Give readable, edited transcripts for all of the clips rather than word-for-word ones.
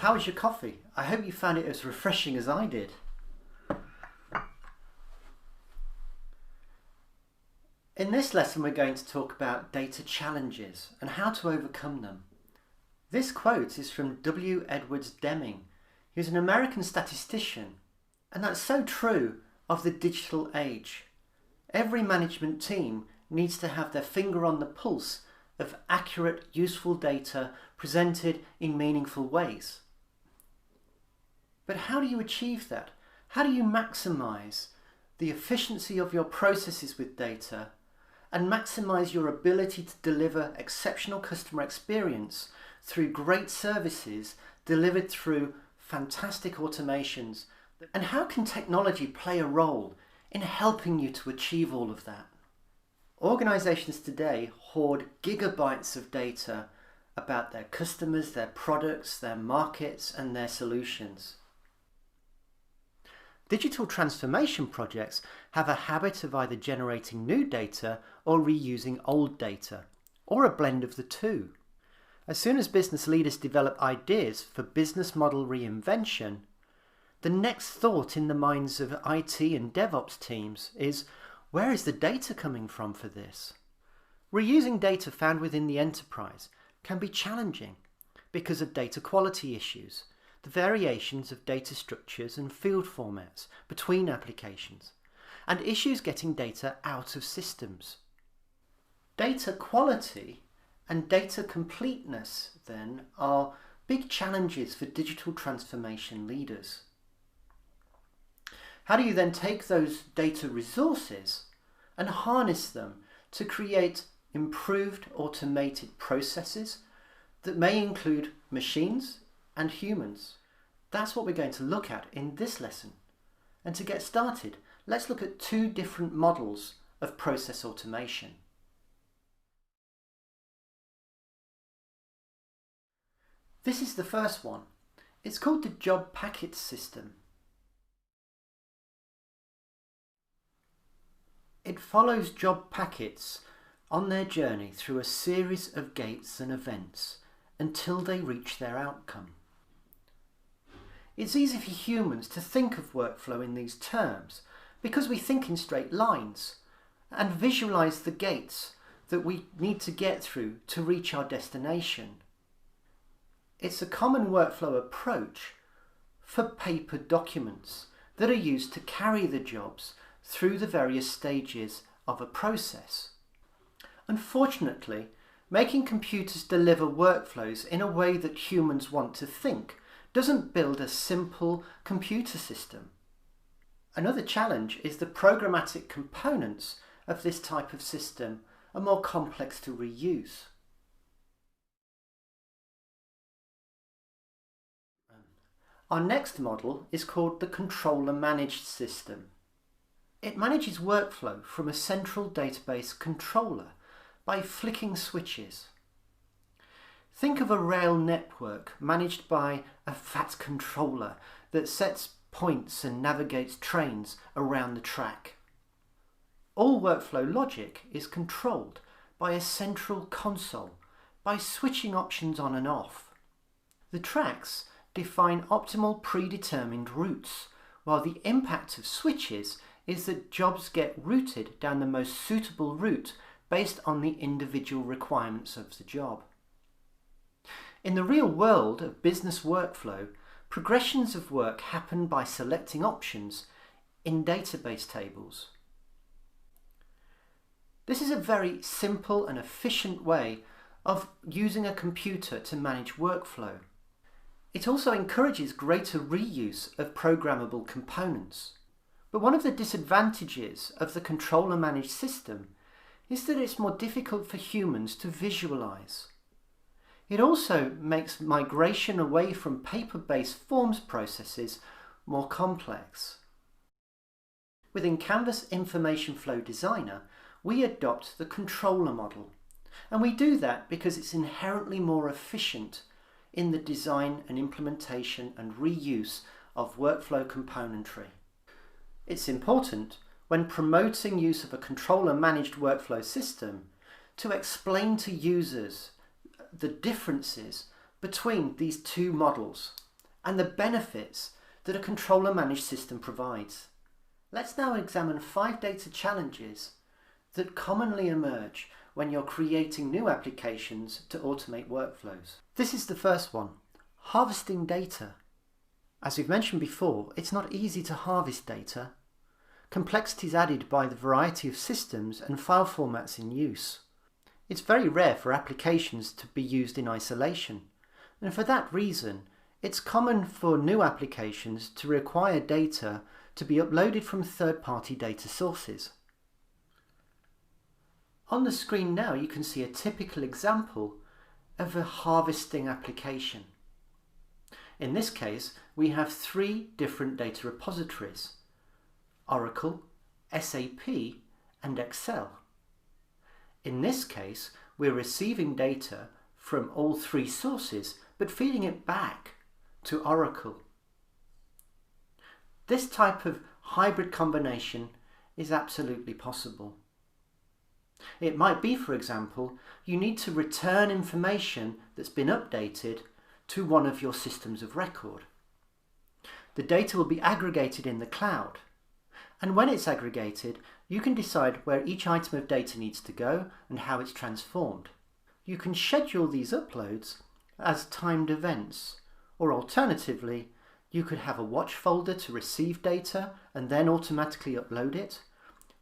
how was your coffee? I hope you found it as refreshing as I did. In this lesson we're going to talk about data challenges and how to overcome them. This quote is from W. Edwards Deming. He was an American statistician, and that's so true of the digital age. Every management team needs to have their finger on the pulse of accurate, useful data presented in meaningful ways. But how do you achieve that? How do you maximize the efficiency of your processes with data and maximize your ability to deliver exceptional customer experience through great services delivered through fantastic automations? And how can technology play a role in helping you to achieve all of that? Organizations today hoard gigabytes of data about their customers, their products, their markets, and their solutions. Digital transformation projects have a habit of either generating new data or reusing old data, or a blend of the two. As soon as business leaders develop ideas for business model reinvention, the next thought in the minds of IT and DevOps teams is, where is the data coming from for this? Reusing data found within the enterprise can be challenging because of data quality issues, the variations of data structures and field formats between applications, and issues getting data out of systems. Data quality and data completeness, then, are big challenges for digital transformation leaders. How do you then take those data resources and harness them to create improved automated processes that may include machines and humans? That's what we're going to look at in this lesson. And to get started, let's look at two different models of process automation. This is the first one. It's called the job packet system. It follows job packets on their journey through a series of gates and events until they reach their outcome. It's easy for humans to think of workflow in these terms because we think in straight lines and visualize the gates that we need to get through to reach our destination. It's a common workflow approach for paper documents that are used to carry the jobs through the various stages of a process. Unfortunately, making computers deliver workflows in a way that humans want to think doesn't build a simple computer system. Another challenge is the programmatic components of this type of system are more complex to reuse. Our next model is called the controller managed system. It manages workflow from a central database controller by flicking switches. Think of a rail network managed by a fat controller that sets points and navigates trains around the track. All workflow logic is controlled by a central console by switching options on and off. The tracks define optimal predetermined routes, while the impact of switches is that jobs get routed down the most suitable route based on the individual requirements of the job. In the real world of business workflow, progressions of work happen by selecting options in database tables. This is a very simple and efficient way of using a computer to manage workflow. It also encourages greater reuse of programmable components. But one of the disadvantages of the controller managed system is that it's more difficult for humans to visualize. It also makes migration away from paper-based forms processes more complex. With Encanvas Information Flow Designer, we adopt the controller model, and we do that because it's inherently more efficient in the design and implementation and reuse of workflow componentry. It's important, when promoting use of a controller-managed workflow system, to explain to users the differences between these two models. and the benefits that a controller-managed system provides. Let's now examine 5 data challenges that commonly emerge when you're creating new applications to automate workflows. This is the first one, harvesting data. As we've mentioned before, it's not easy to harvest data. Complexity is added by the variety of systems and file formats in use. It's very rare for applications to be used in isolation, and for that reason, it's common for new applications to require data to be uploaded from third-party data sources. On the screen now you can see a typical example of a harvesting application. In this case, we have 3 different data repositories: Oracle, SAP, and Excel. In this case, we're receiving data from all 3 sources, but feeding it back to Oracle. This type of hybrid combination is absolutely possible. It might be, for example, you need to return information that's been updated to one of your systems of record. The data will be aggregated in the cloud, and when it's aggregated, you can decide where each item of data needs to go and how it's transformed. You can schedule these uploads as timed events, or alternatively, you could have a watch folder to receive data and then automatically upload it,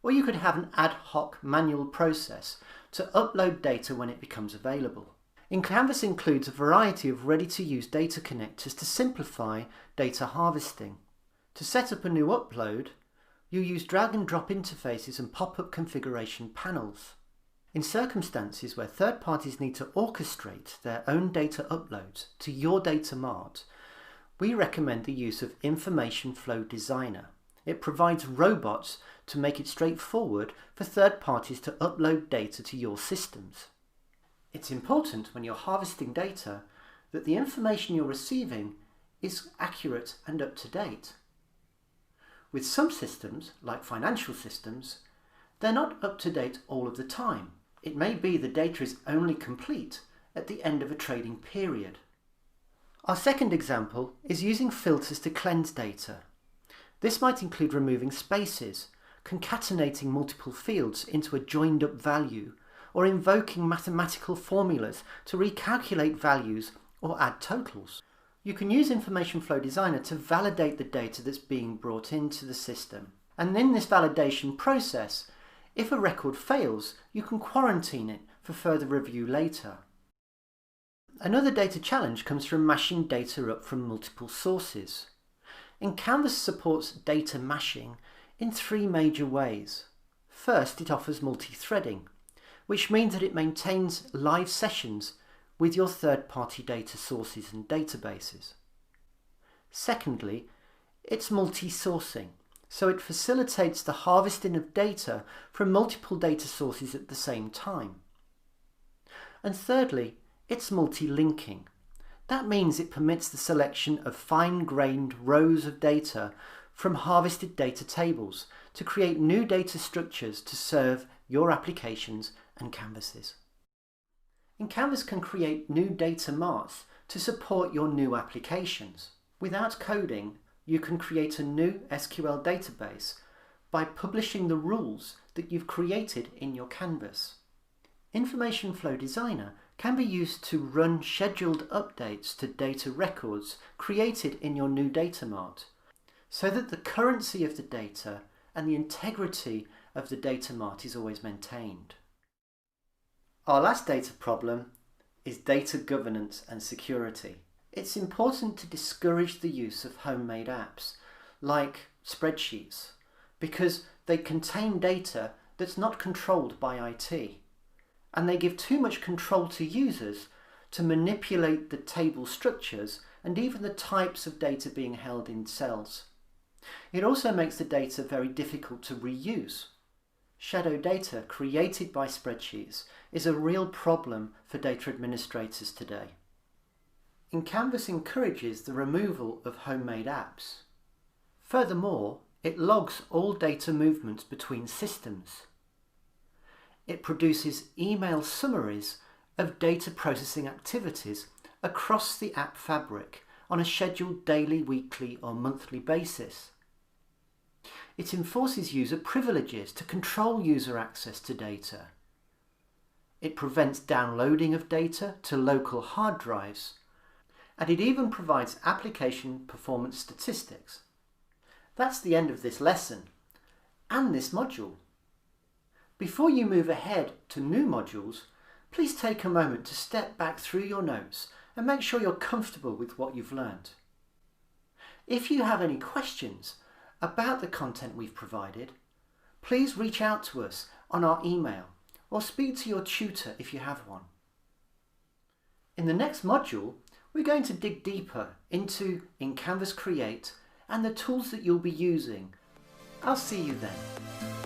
or you could have an ad hoc manual process to upload data when it becomes available. Encanvas includes a variety of ready-to-use data connectors to simplify data harvesting. To set up a new upload, you use drag-and-drop interfaces and pop-up configuration panels. In circumstances where third parties need to orchestrate their own data uploads to your data mart, we recommend the use of Information Flow Designer. It provides robots to make it straightforward for third parties to upload data to your systems. It's important when you're harvesting data that the information you're receiving is accurate and up to date. With some systems, like financial systems, they're not up to date all of the time. It may be the data is only complete at the end of a trading period. Our second example is using filters to cleanse data. This might include removing spaces, concatenating multiple fields into a joined up value, or invoking mathematical formulas to recalculate values or add totals. You can use Information Flow Designer to validate the data that's being brought into the system. And in this validation process, if a record fails, you can quarantine it for further review later. Another data challenge comes from mashing data up from multiple sources. Encanvas supports data mashing in 3 major ways. First, it offers multi-threading, which means that it maintains live sessions with your third-party data sources and databases. Secondly, it's multi-sourcing, so it facilitates the harvesting of data from multiple data sources at the same time. And thirdly, it's multi-linking. That means it permits the selection of fine-grained rows of data from harvested data tables to create new data structures to serve your applications and canvases. Encanvas can create new data marts to support your new applications. Without coding, you can create a new SQL database by publishing the rules that you've created in your canvas. Information Flow Designer can be used to run scheduled updates to data records created in your new data mart, so that the currency of the data and the integrity of the data mart is always maintained. Our last data problem is data governance and security. It's important to discourage the use of homemade apps like spreadsheets because they contain data that's not controlled by IT, and they give too much control to users to manipulate the table structures and even the types of data being held in cells. It also makes the data very difficult to reuse. Shadow data created by spreadsheets is a real problem for data administrators today. Encanvas encourages the removal of homemade apps. Furthermore, it logs all data movements between systems. It produces email summaries of data processing activities across the app fabric on a scheduled daily, weekly or monthly basis. It enforces user privileges to control user access to data. It prevents downloading of data to local hard drives, and it even provides application performance statistics. That's the end of this lesson and this module. Before you move ahead to new modules, please take a moment to step back through your notes and make sure you're comfortable with what you've learned. If you have any questions about the content we've provided, please reach out to us on our email or speak to your tutor if you have one. In the next module, we're going to dig deeper into Encanvas Create and the tools that you'll be using. I'll see you then.